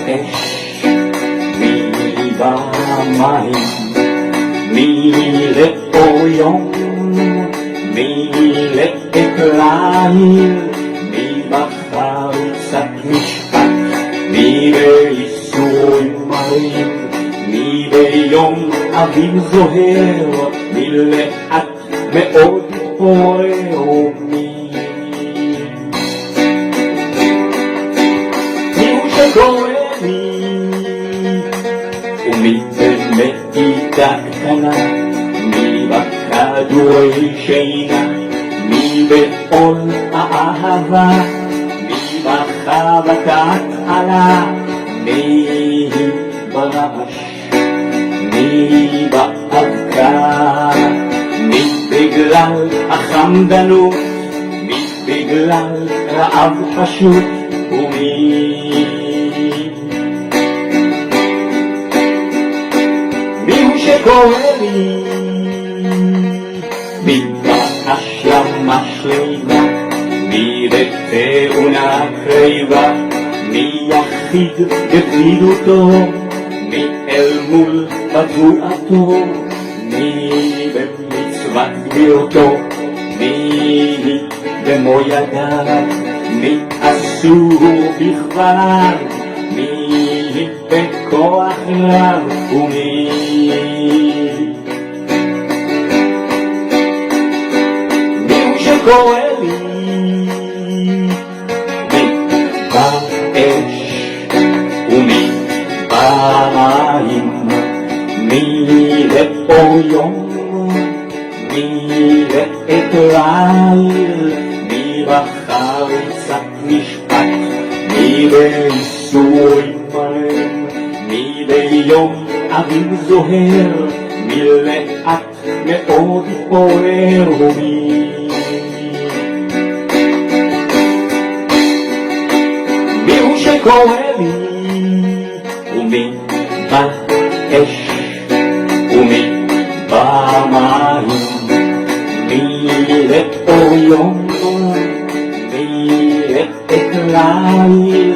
באש, מי במים, מי לאור יום, מי לאקליל, מי בחריצת משפט, מי בייסורים מרים, מי ביום אביב זוהר, מי לאט מאוד פורר, שקורא לי ומי במעידה קטנה, מי בכדורי שינה, מי בעול האהבה, מי בחבטת עלה, מי ברעש, מי באבקה, מי בגלל החמדנות, מי בגלל רעב פשוט, ומי שקורא לי, מי בהשלמה שלמה, מי בתאונה קריבה, מי יחיד בבדידותו, מי אל מול בטועתו, מי במצוות גבירתו, מי במו ידיו, מי אסור בכבליו, מי בכוח רב, ומי שקורא לי, מי באש ומי במים, מי לאור יום, מי לאקליל, מי בחריצת משפט, מי בייסורים מרים, מי ביום אביב זוהר, מי לאט מאוד פורר, ומי שקורא לי, ומי באש ומי במים, מי לאור יום, מי לאקליל,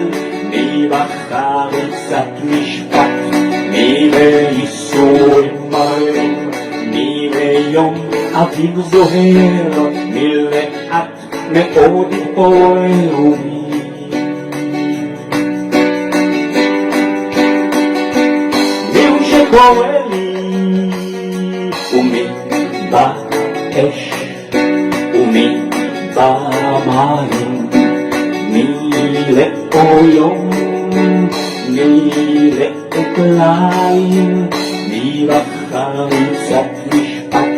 מי בחריצת משפט, מי בייסורים מרים, מי ביום אביב זוהר, מי לאט מאוד פורר, ומי שקורא לי, ומי באש ומי במים, מי לאור יום, מי לאקליל, מי בחריצת משפט,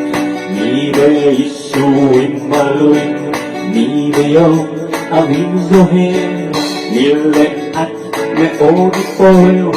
מי בייסורים מרים, מי ביום אביב זוהר, מי לאט מאוד פורר,